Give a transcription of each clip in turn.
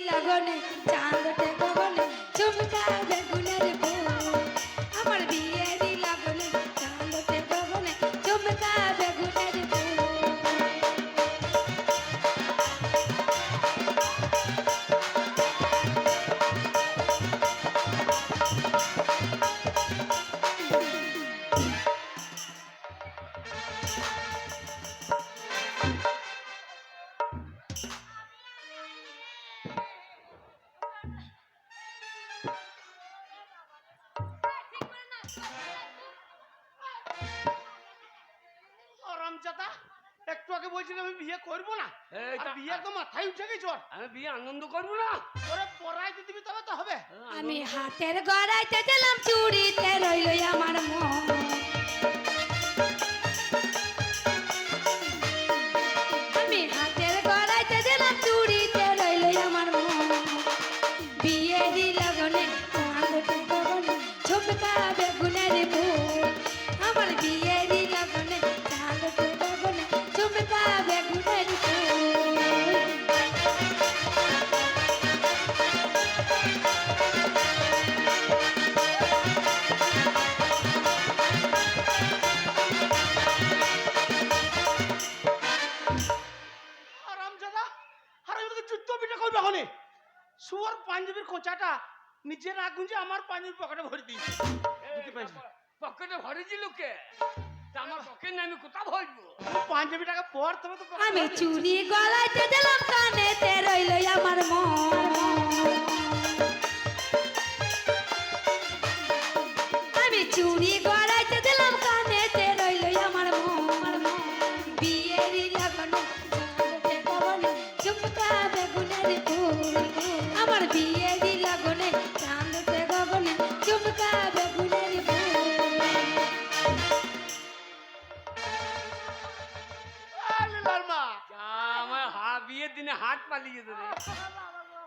লগনে চাঁদতে গগনে ঝুমকা বেগুনের ফুল আমার বিয়েরই লগনে চাঁদতে গগনে ঝুমকা বেগুনের ফুল রামজাদা একটু আগে বলছিলাম আমি বিয়ে করবো না এই আর তা- বিয়ে একদম মাথায় উঠে গেছে ওর। আমি বিয়ে আনন্দ করবো না ওরে পড়াইতে দিবি তবে তো হবে। আমি হাতের গড়াইতে দিলাম চুড়িতে রইল আমার মন আমি হাতের গড়াইতে দিলাম চুড়িতে রইল আমার মন বিয়েরই লগনে চাঁদতে গগনে ঝুমকা বেগুনের ফুল আমার বিয়েরই লগনে চাঁদতে গগনে ঝুমকা বেগুনের ফুল আর রামজাদা আর আমি তোকে যুদ্ধ পিঠা করবে হনে শুয়ার পাঞ্জাবির খোঁচাটা নিজে না গুঁজে আমার পাঞ্জাবির পকেটে ভরে দিয়েছে দুটি পাঞ্জাবি। পকেটে ভরেছি লোকে তা আমার পকেট না আমি কোথা ভরবো পাঞ্জাবিটাকে পর তবে তো পকেটে আমি ভরবি। চুরি গলাইতে দিলাম কানেতে রইল আমার মন আমি চুরি গলাইতে দিলাম কানেতে রইল আমার মন বিয়েরই লগনে চাঁদতে গগনে ঝুমকা বেগুনের ফুল আমার বিয়েরই লগনে চাঁদতে গগনে ঝুমকা বেগুনের ফুল আরে লালমা যা আমার বিয়ের দিনে হাট পালিয়ে যেত রে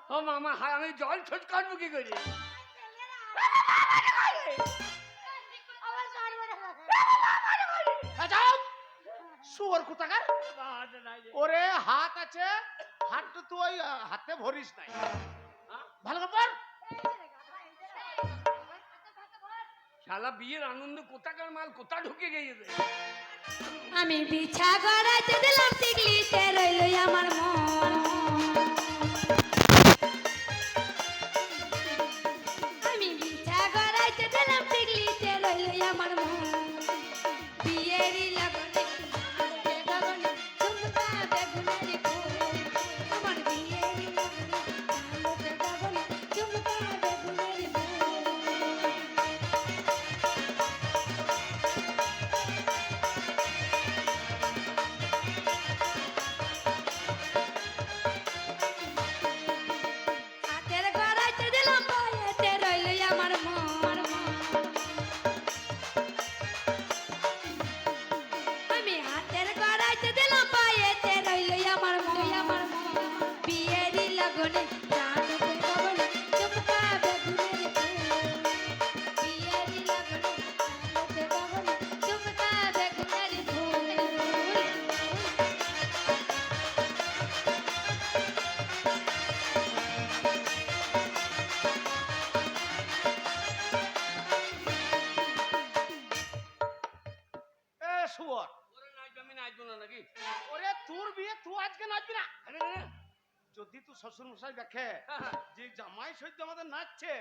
ও মামা আমি জল ছোট কাটবো কি করে যাও শুয়ার কোথাকার ওরে হাত আছে হাতটা তুই ওই হাতে ভরিস নাই ভালো করে পড়। শালা বিয়ের আনন্দ কোথাকার মাল কোথা ঢুকে গিয়েছে আমি বিছা গড়াইতে দিলাম টিকলিতে রইল আমার মন আমি বিছা গড়াইতে দিলাম টিকলিতে রইল আমার মন বিয়েরই লগনে চাঁদতে গগনে ঝুমকা বেগুনের ফুল আমার বিয়েরই লগনে চাঁদতে গগনে ঝুমকা বেগুনের ফুল হাতের গড়াইতে দিলাম পায়েতে রইল আমার মন আমি হাতের গড়াইতে দিলাম পায়েতে রইল আমার মন বিয়েরই লগনে চাঁদতে গগনে ঝুমকা বেগুনের ফুল বিয়েরই লগনে চাঁদতে গগনে ঝুমকা বেগুনের ফুল এ শুয়ার ওরে নাচবে আমি নাচবো না নাকি ওরে তোর বিয়ে তুই আজকে নাচবি না আরে না যদি তুই শ্বশুর মশাই দেখে যে জামাই সৈদ্য আমাদের নাচছে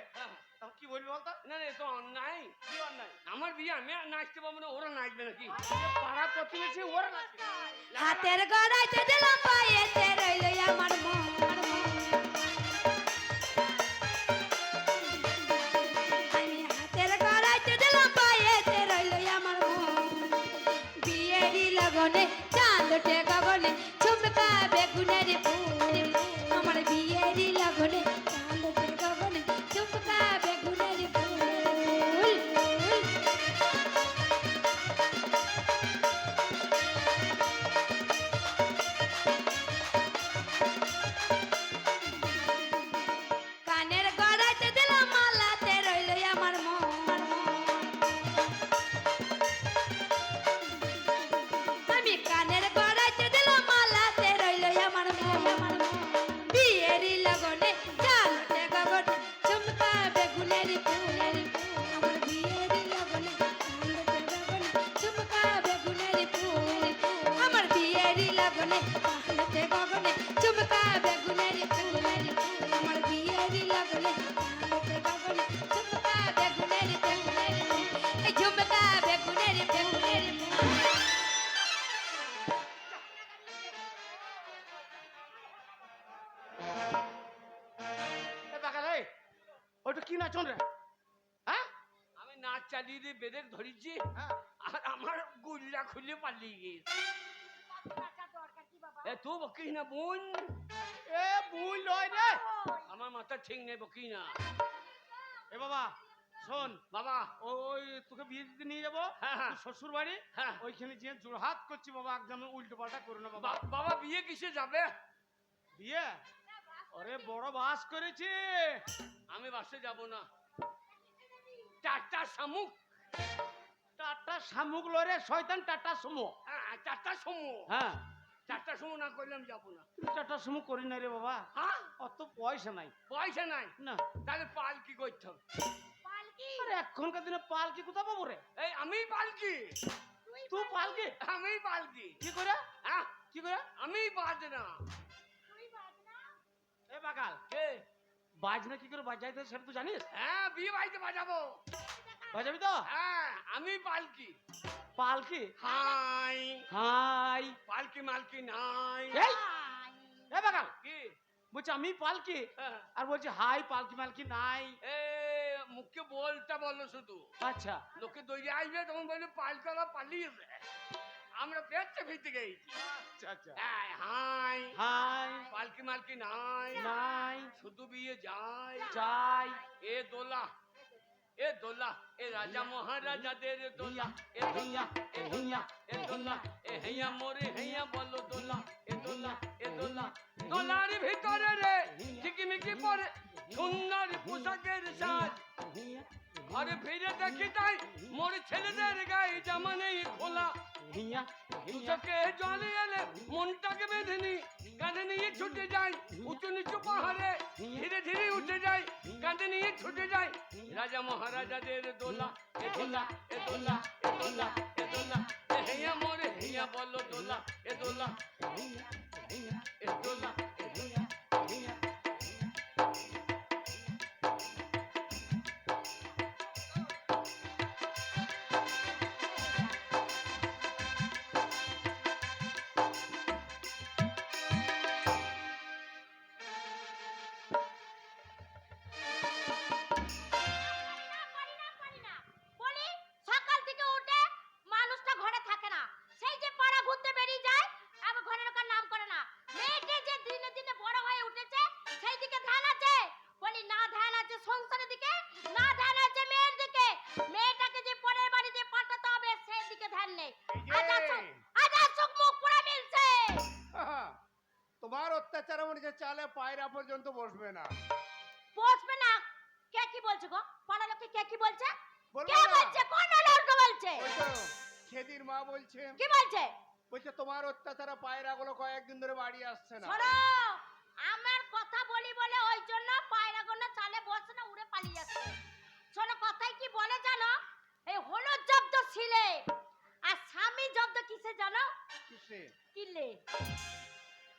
তখন কি বলবি বলতো না রে তো অন্যায় কি অন্যায় আমার বিয়ে আমি আর নাচতে পারবো না ওরা নাচবে নাকি পাড়া প্রতিবেশী ওরা নাচবে হাতের গড়াইতে দিলাম পায়েতে রইল আমার মন আমি হাতের গড়াইতে দিলাম পায়েতে রইল আমার মন বিয়েরই লগনে চাঁদতে গগনে ঝুমকা বেগুনের ফুল আমার বিয়েরই লগনে চাঁদতে গগনে ঝুমকা বেগুনের ফুল लगने কি নাচন রে? হ্যাঁ আমি নাচ চালিয়ে দিয়ে বেরেক ধরেছি হ্যাঁ। আর আমার গুল্লা খুলে পালিয়ে গেছে। এ তুই বকিস না বোন, এ ভুল লয় রে। আমার মাথা ঠিক নেই, বকি না। এ বাবা শোন, বাবা ওই তোকে বিয়ে দিতে নিয়ে যাবো হ্যাঁ, হ্যাঁ। শ্বশুর বাড়ি, হ্যাঁ। ওইখানে যে জোড়হাত করছি বাবা, একদম উল্টো পাল্টা করো না বাবা। বাবা বিয়ে কিসে যাবে? বিয়ে? আরে বড় বাস করেছে। আমি বাসে যাব না, টাটা শামুক। টাটা শামুক লরে শয়তান, টাটা সুমো। হ্যাঁ টাটা সুমো। হ্যাঁ টাটা সুমো না করলাম যাব না। তুমি টাটা সুমো করি না রে বাবা, হ্যাঁ অত পয়সা নাই। পয়সা নাই না তাহলে পালকি করতে হবে। আরে এখনকার দিনে পালকি কোথা পাবো রে? এই আমি পালকি, তুই পালকি আমি পালকি। কি করে? হ্যাঁ কি করে? আমি বাজ না। এ বাকাল, কে? বাজনা কি করে বাজাইতে সেটা তুই জানিস? হ্যাঁ বিয়ে বাড়িতে বাজাবো। বাজাবি তো? হ্যাঁ আমি পালকি। পালকি? হাই হাই পালকি মালকি নাই। এই এ বাকাল, কি? বলছি আমি পালকি হ্যাঁ। আর বলছি হাই পালকি মালকি নাই। এ মুখে বলটা বলো শুধু, আচ্ছা লোকে দৌড়ে আসবে তখন বলবে পালকলা পালিয়েছে, আমরা পেটে ফিরতে গেছি। আচ্ছা আচ্ছা। হ্যাঁ, হাই হাই পালকি মালকি নাই, নাই শুধু বিয়ে যায়। যাই এ দোলা, এ দোলা, এ রাজা মহারাজাদের দোলা, এ দোলা, এ দোলা, এ দোলা, এ হেয়া মোরে হেয়া বলো দোলা, এ দোলা, এ দোলা। দোলার ভিতরে রে ঝিকিমিকি পরে সুন্দর পোশাকের সাজ, ঘরে ফিরে দেখি তাই মোর ছেলেদের গায়ে জামা নেই খোলা। চোখে জল এলে মনটাকে বেঁধে নি, কাঁধে নিয়ে ছুটে যাই উঁচু নিচু পাহাড়ে, ধীরে ধীরে উঠে যাই কাঁধে নিয়ে ছুটে যাই রাজা মহারাজাদের দোলা, এ দোলা, এ দোলা, এ দোলা, এ দোলা, এ হেয়া মোরে হেয়া বলো দোলা, এ দোলা, এ দোলা, এ দোলা। বলি সকাল থেকে উঠে মানুষটা ঘরে থাকে না, সেই যে পাড়া ঘুরতে বেরিয়ে যায়, আবার ঘরের ওখানে নাম করে না। মেয়েটা যে দিনে দিনে বড় হয়ে উঠেছে সেই দিকে ধ্যান আছে? বলি না ধ্যান আছে সংসারের দিকে, না ধ্যান আছে মেয়ের দিকে। মেয়েটাকে যে পরের বাড়ি যে পাঠাতে হবে সেই দিকে ধ্যান নেই। আজ আসুক মুখ পুরা মিলছে। তোমার অত্যাচার মনে হচ্ছে চালে পায়রা পর্যন্ত বসবে না। বসবে না? কে কি বলছে গো? পাড়া লোকে কে কি বলছে? বলবো কে না। বলছে? কোন লোক বলছে? ওই তো খেদির মা বলছে, কি বলছে? বলছে তোমার অত্যাচারে পায়রা গুলো কয়েকদিন ধরে বাড়ি আসছে না। শোনো, আমার কথা বলি বলে ওই জন্য পায়রাগুলো চালে বসে না, উড়ে পালিয়ে যাচ্ছে। শোনো কথাই কি বলে জানো? এই হলো জব্দ ছিলে আর স্বামী জব্দ কিসে জানো? কিসে? কিলে।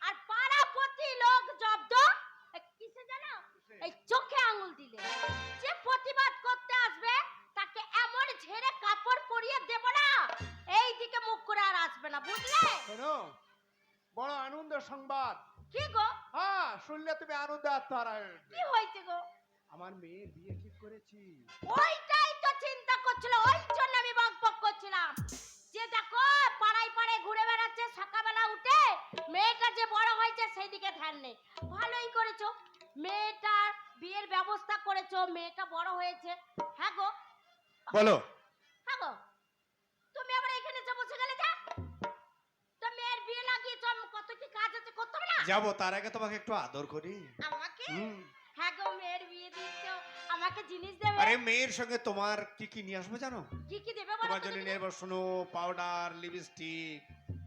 আর পাড়া প্রতি লোক জব্দ কিসে জানো? কিসে? এই চোখে আঙুল দিলে। যে প্রতিবাদ করতে আসবে তাকে এমন ঝেড়ে কাপড় পরিয়ে দেব না, এই দিকে মুখ করে আর আসবে না, বুঝলে? শোনো, বড় আনন্দ সংবাদ। কি গো? হ্যাঁ, শুনলে তুমি আনন্দ আত্মারা। কি হয়েছে গো? আমার মেয়ের বিয়ে ঠিক করেছি। ওইটাই তো চিন্তা করছিল, ওই জন্য আমি বকবক করছিলাম যে দেখো পাড়ায় পাড়ায় ঘুরে বেড়াচ্ছে, সকালবেলা উঠে মেয়েটা যে বড় হয়েছে সেই দিকে ধ্যান নেই। ভালোই করেছো, মেয়েটার বিয়ের ব্যবস্থা করেছো, মেয়েটা বড় হয়েছে। হ্যাঁ গো, বলো। হ্যাঁ গো, তুমি আবার এখানে এসে বসে গেলে যা? তো মেয়ের বিয়ে লাগিয়েছো, কত কি কাজ আছে করতে হবে না? যাবো, তার আগে তোমাকে একটু আদর করি। আমাকে? হ্যাঁ গো, মেয়ের বিয়ে দিচ্ছ, আমাকে জিনিস দেবে? আরে মেয়ের সঙ্গে তোমার কি কি নিয়ে আসবো জানো? কি কি দেবে বলো? তোমার জন্য নিয়ে আসবো শোনো, পাউডার, লিপস্টিক,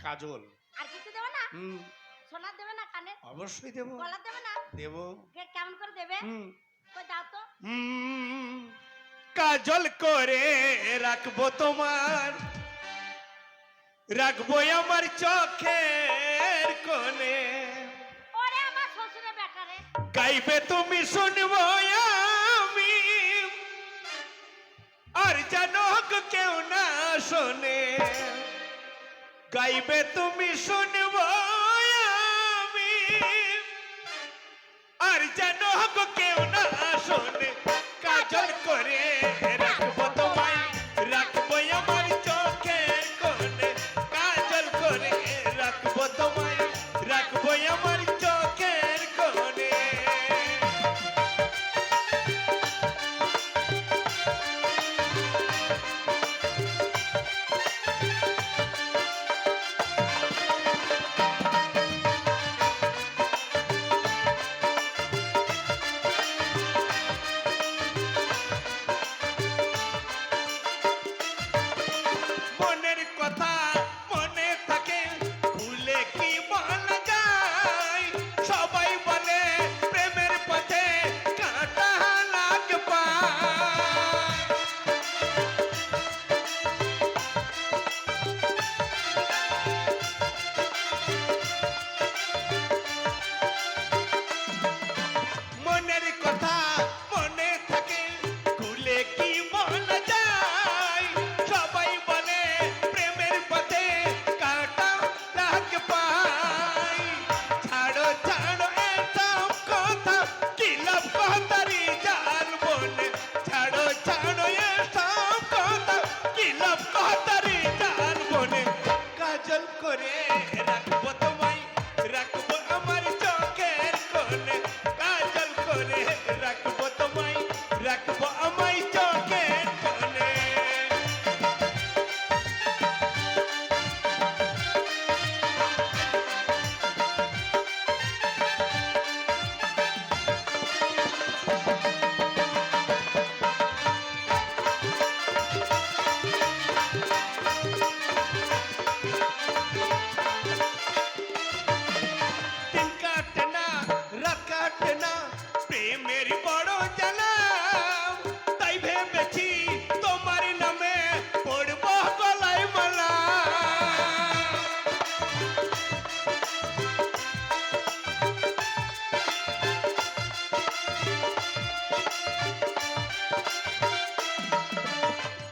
কাজল। আর কিছু দেবে না? হুম, সোনা দেবে না? কানে অবশ্যই দেবো। গলা দেবে না? দেবো। কেমন করে দেবে? হুম, কই দাও তো। কাজল করে রাখবো তোমার, রাখবো আমার চোখের কোণে, ওরে আমার শ্বশুরের বেটারে। গাইবে তুমি শুনবো আমি, আর জানো কেউ না শোনে, গাইবে তুমি শুনবো আমি, আর জানো কেউ না শোনে। কাজল করে রাখবো তোমায়, রাখবো আমার চোখের কোণে, কাজল করে রাখবো তোমায়, রাখবো আমার চোখের কোণে। মনের কথা মনে থাকে, ভুলে কি বলা যায়, সবাই বলে প্রেমের পথে কাঁটা লাগবে। মনের কথা মনে থাকে, ভুলে কি বলা যায়, সবাই বলে প্রেমের পথে কাঁটা লাগে পাই। ছাড়ো ছাড়ো এসব কথা, কি লাভ কথারি জাল বলে, ছাড়ো ছাড়ো এসব কথা, কি লাভ কথারি জাল বলে, কাজল করে রাখবো তোমায়, রাখবো আমার চোখের কোণে, কাজল করে রাখবো তোমায়, রাখবো আমার চোখের কোণে। দিন কাটে না, রাত কাটে না, প্রেমের বড় জ্বালা, তাই ভেবেছি তোমার নামে পড়ব গলায় মালা।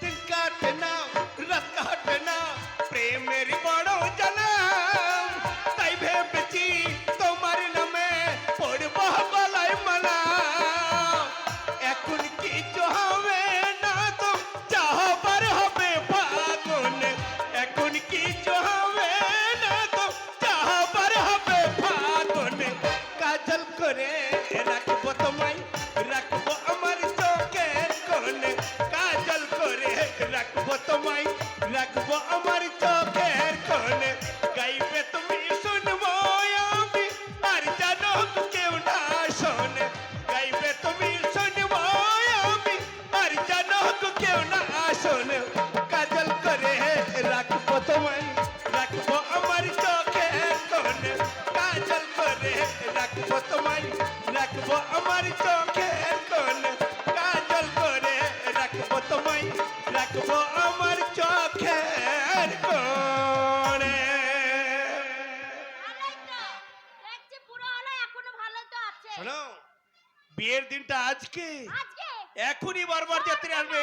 দিন কাটে না, রাত কাটে না, প্রেমের বড় জ্বালা, তাই ভেবেছি তোমার নামে পড়ব গলায় মালা। এখন কিছু হবে না তো চাহবার হবে ফাগুন, এখন কিছু হবে না তো চাহবার হবে ফাগুন, কাজল করে রাখবো তোমায়, রাখবো আমার চোখের কোণে, কাজল করে রাখবো তোমায়, রাখবো আমার চোখের কোণে। গাইবে তুমি শুনবো আমি, আর জানো কেউ না শোনে, গাইবে তুমি শুনবো আমি, আর জানো কেউ না শোনে, কাজল করে রাখবো তোমায়, রাখবো আমার চোখের কোণে, কাজল করে রাখবো তোমায়, রাখবো আমার চোখের কোণে, কাজল করে রাখবো তোমায়, রাখবো আমার চোখের কোণে। ভালোই তো দেখছি পুরো হলো এখনো ভালো তো আছে শোনো, বিয়ের দিনটা আজকে, আজকে এখনই বারবার যাত্রী আসবে,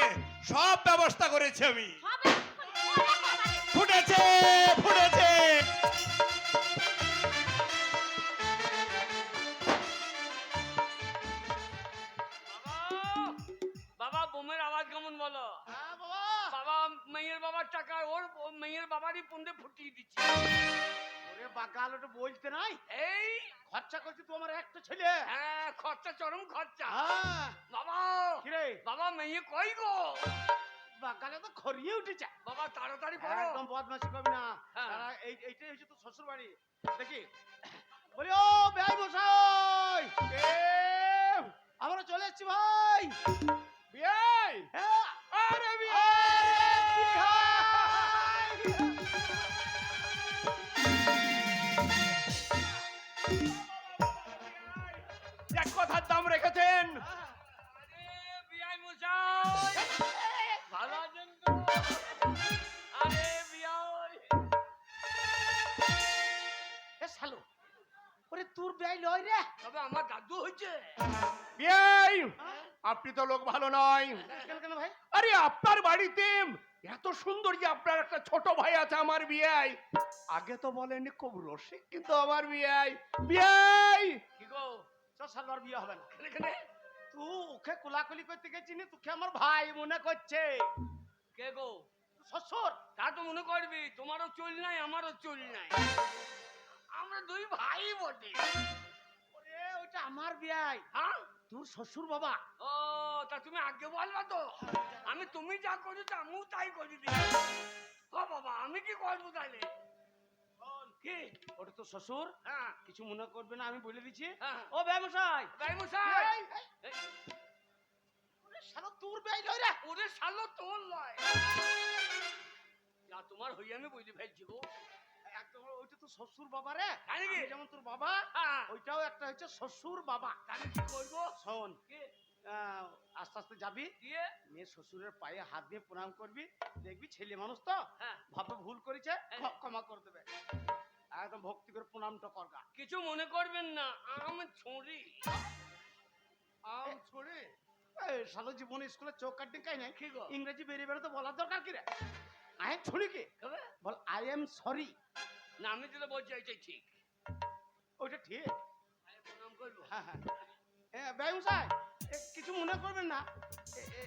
সব ব্যবস্থা করেছি আমি। হবে পরে করবানি। ফুটেছে ফুটেছে। বাবা বোমের আওয়াজ কেমন বলো? হ্যাঁ বাবা, বাবা মেয়ের বাবার টাকা ওর মেয়ের বাবারই পুন্দে ফুটিয়ে দিচ্ছে। ওরে বাগাল ওটা বলতে নাই, এই খরচা করছি তো আমার একটা ছেলে। হ্যাঁ খরচা চরম খরচা। হ্যাঁ, বাবা কিরে বাবা মেয়ে কই গো? বাগালে তো খরিয়ে উঠেছে। বাবা তাড়াতাড়ি করো। একদম বদমাশি করবি না। হ্যাঁ। দাঁড়া, এইটাই হচ্ছে তো শ্বশুর বাড়ি। দেখি বলি ও ভাই মশাই, আমরা চলে এসেছি ভাই। বিয়াই, হ্যাঁ আরে এক কথার দাম রেখেছেন। আরে বিয়াই মশাই ভালো আছেন তো? আরে বিয়াই শালো, ওরে তোর ব্যয় লয় রে। তবে আমার দাদু হয়েছে। বিয়াই, আপনি তো লোক ভালো নয়। কেন কেন ভাই? আরে আপনার বাড়িতে এত সুন্দর যে আপনার একটা ছোট ভাই আছে আমার বিয়াই, আগে তো বলেনি খুব রসিক কিন্তু আমার বিয়াই। বিয়াই কি গো? চ শালো আর বিয়ে হবে না। এখানে তুই ওকে কোলাকুলি করতে গেছিনি, তোকে আমার ভাই মনে করছে। কে গো? শ্বশুর। তা তো মনে করবি, তোমারও চুল নাই আমারও চুল নাই, আমরা দুই ভাই বটে। ওরে ওইটা আমার বিয়াই, হ্যাঁ, তোর শ্বশুর বাবা। ও তা তুমি আগে বলবা তো, আমি তুমি যা করেছো আমিও তাই করে দিই। ও বাবা, আমি কি করবো তাহলে? কি? ওটা তো শ্বশুর, হ্যাঁ কিছু মনে করবে না, আমি বলে দিচ্ছি। হ্যাঁ। ও ব্যবসায়, ভাই মশাই, শালা তোর ব্যয় লয় রে। ওরে শালো তোর লয়, যা তোমার হই আমি বুঝে ফেলছি গো। একদম ওইটা তো শ্বশুর বাবা রে। তাই নাকি? আমি যেমন তোর বাবা, হ্যাঁ, ওইটাও একটা হচ্ছে শ্বশুর বাবা। আমি কি করবো? শোন, কি? আস্তে আস্তে যাবি, দিয়ে মেয়ে শ্বশুরের পায়ে হাত দিয়ে প্রণাম করবি, দেখবি ছেলে মানুষ তো হ্যাঁ, ভাবে ভুল করেছে, ক্ষমা করে দেবে। একদম ভক্তি করে প্রণামটা করগা। কিছু মনে করবেন না, আমি ছড়ি। আম ছড়ে শালো জীবনে স্কুলে চোখ কাটতে কাই নাই, কি গো? ইংরেজি বেরিয়ে বেরোতে বলার দরকার কি রে? আই এম ছড়ি কি কবে? বল, আই এম সরি। না আমি যেটা বলছি এইটাই ঠিক। ওইটা ঠিক। আমি প্রণাম করবো। হ্যাঁ হ্যাঁ, ব্যবসায় কিছু মনে করবেন না,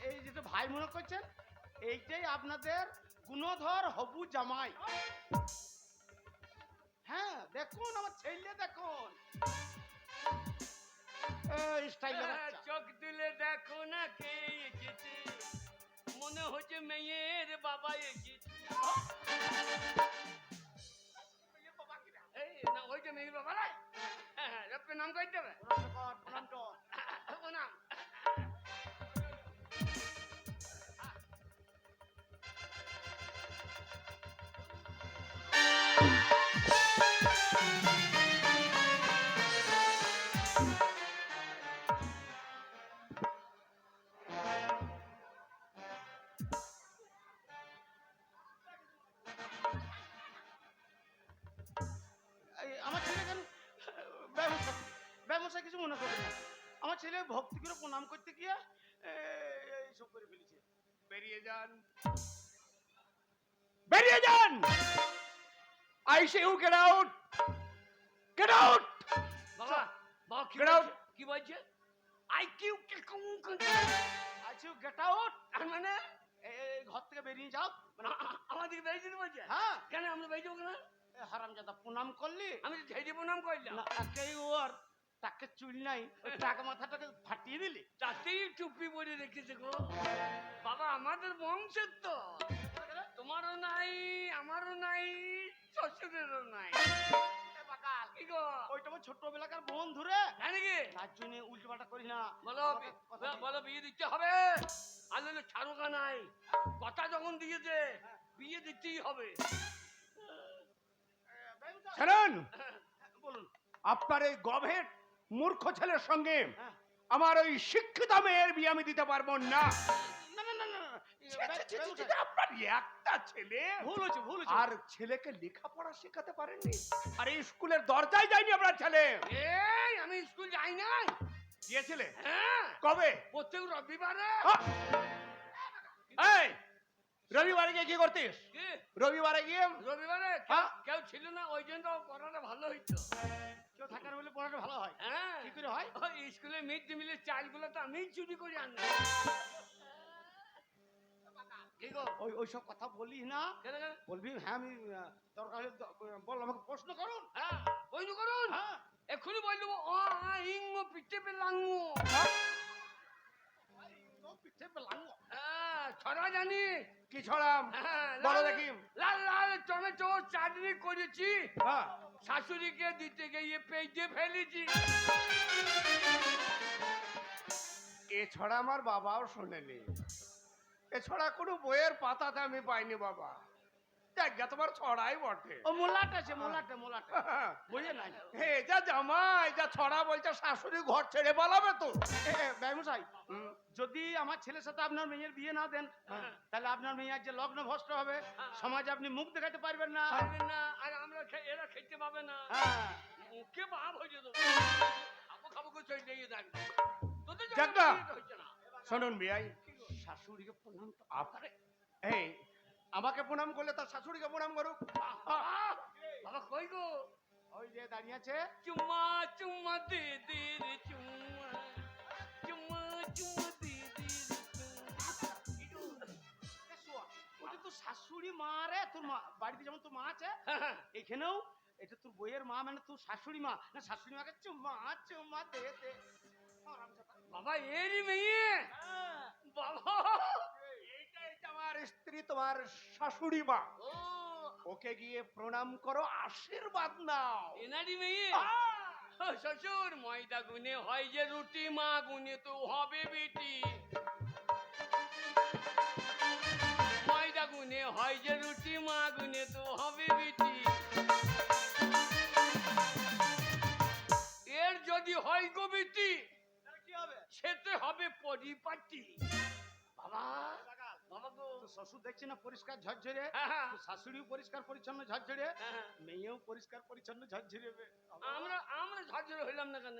এই যেটা ভাই মনে করছেন, এইটাই আপনাদের গুণধর হবু জামাই। হ্যাঁ দেখুন আমার ছেলে, দেখুন স্টাইল। চোখ দিলে দেখো না কে এসেছে, মনে হচ্ছে মেয়ের বাবা এসেছে। এই না, ওই যে মেয়ের বাবা রে। হ্যাঁ হ্যাঁ, রপ্পে নাম করে দেবে। প্রণাম। আমার ছেলে কেন ব্যবসা কিছু মনে করবে না, আমার ছেলে ভক্তি করে প্রণাম করতে গিয়ে এইসব করে ফেলেছে। বেরিয়ে যান, বেরিয়ে যান। I say you get out, get out. বাবা, বাবা কি Get out. বলছে? কি বলছে? আই কিউ কে কুম কুম। আচ্ছা গেট আউট, আর মানে ঘর থেকে বেরিয়ে যাও। আমাদেরকে বেরিয়ে যেতে বলছে? হ্যাঁ, কেন আমরা বেরিয়ে যাবো কেন? হারামজাদা প্রণাম করলি আমি তো ঝেড়ে প্রণাম করলাম, না, একেই ওর টাকে চুল নাই, ওই টাকা মাথাটাকে ফাটিয়ে দিলি। তাতেই টুপি পরে রেখেছে গো। বাবা আমাদের বংশের তো, তোমারও নাই আমারও নাই শ্বশুরেরও নাই। কি গো? ওইটা আমার ছোটবেলাকার বন্ধু রে, তাই নাকি? তার জন্য উল্টো পাল্টা করি না। বলো বলো বিয়ে দিতে হবে, আনলে ছাড়ুকা নাই, কথা যখন দিয়েছে বিয়ে দিতেই হবে। শুনুন, বলুন। আপনার এই গভীর মূর্খ ছেলের সঙ্গে হ্যাঁ। আমার ওই শিক্ষিত মেয়ের বিয়ে আমি দিতে পারবো না। না না না না, আপনার একটা ছেলে, ভুল হচ্ছে, ভুল হচ্ছে। আর ছেলেকে লেখাপড়া শেখাতে পারেননি, আর এই স্কুলের দরজায় যায়নি আপনার ছেলে। এই আমি স্কুল যাই না। গিয়েছিলে? হ্যাঁ, কবে? প্রত্যেক রবিবারে। এই রবিবারে গিয়ে কি করতিস? কি? রবিবারে গিয়ে রবিবারে হ্যাঁ? কেউ ছিল না, ওই জন্য তো পড়াটা ভালো হইতো। কেউ থাকার বলে পড়াটা ভালো হয়। হ্যাঁ, কি করে হয়? ওই স্কুলে মিড ডে মিলের চালগুলো তো আমি চুরি করে আনলাম। কি গো? ওইসব কথা বলিস না, কেন কেন? বলবি হ্যাঁ আমি দরকার হলে বল, আমাকে প্রশ্ন করুন। হ্যাঁ, ওই তো করুন। হ্যাঁ, এক্ষুনি বললো ও ইঙ্গ পিঠে পেলাঙ্গ। পিঠে পেলাম। হ্যাঁ, ছড়া জানি। কি ছড়াম? হ্যাঁ, বলো লাল- দেখি। লাল লাল টমেটো চাটনি করেছি, হ্যাঁ, শাশুড়িকে দিতে গিয়ে পেটে ফেলেছি। এ ছড়া আমার বাবাও শোনেনি, এ ছড়া কোনো বইয়ের পাতাতে আমি পাইনি বাবা। জায়গা তোমার ছড়াই বটে। ও মোলাটা আছে, মোলাটা বুঝে নাই। হে যা জামাই যা ছড়া বলছে, শাশুড়ি ঘর ছেড়ে পালাবে তো। ব্যবসায়ী, যদি আমার ছেলের সাথে আপনার মেয়ের বিয়ে না দেন, তাহলে আপনার মেয়ে আজ যে লগ্ন ভ্রষ্ট হবে, সমাজে আপনি মুখ দেখাতে পারবেন না। পারবেন না, আর আমরা এরা খেতে পাবে না। হ্যাঁ, মুখে ভাব হয়ে যেত, খাবো খাবো করে চলে দিয়ে থাকবে। তোদের জন্য যাক না। বিয়ে হচ্ছে না। শুনুন বিয়াই, শাশুড়িকে প্রণাম তো আপনারে এই আমাকে প্রণাম করলে তার শাশুড়িকে প্রণাম করুক। বাবা কই গো? ওই যে দাঁড়িয়ে আছে। চুম্মা চুম্মা দে দে রে চুম্মা, চুম্মা চুমু দিয়ে ওটা তোর শাশুড়ি মা রে, তোর মা বাড়িতে যেমন তোর মা আছে হ্যাঁ, এখানেও এটা তোর বইয়ের মা, মানে তোর শাশুড়ি মা না, শাশুড়ি মাকে চুম্মা চুম্মা দে দে। বাবা এরই মেয়ে হ্যাঁ। বাবা। এটা আমার স্ত্রী, তোমার শাশুড়ি মা। ও ওকে গিয়ে প্রণাম করো, আশীর্বাদ নাও। এনারই মেয়ে। ও, শ্বশুর ময়দা গুনে হয় যে রুটি, মা গুনে তো হবে বেটি। ময়দা গুনে হয় যে রুটি, মা গুনে তো হবে বেটি। এর যদি হয় গো বেটি, তাহলে কি হবে? সেতে হবে পরিপাটি। বাবা বাবা গো। তোর শ্বশুর দেখছি না পরিষ্কার ঝরঝরে, হ্যাঁ, হ্যাঁ, তোর শাশুড়িও পরিষ্কার পরিচ্ছন্ন ঝরঝরে, হ্যাঁ। মেয়েও পরিষ্কার পরিচ্ছন্ন ঝরঝরে। আমরা আমরা ঝরঝরে হইলাম না কেন?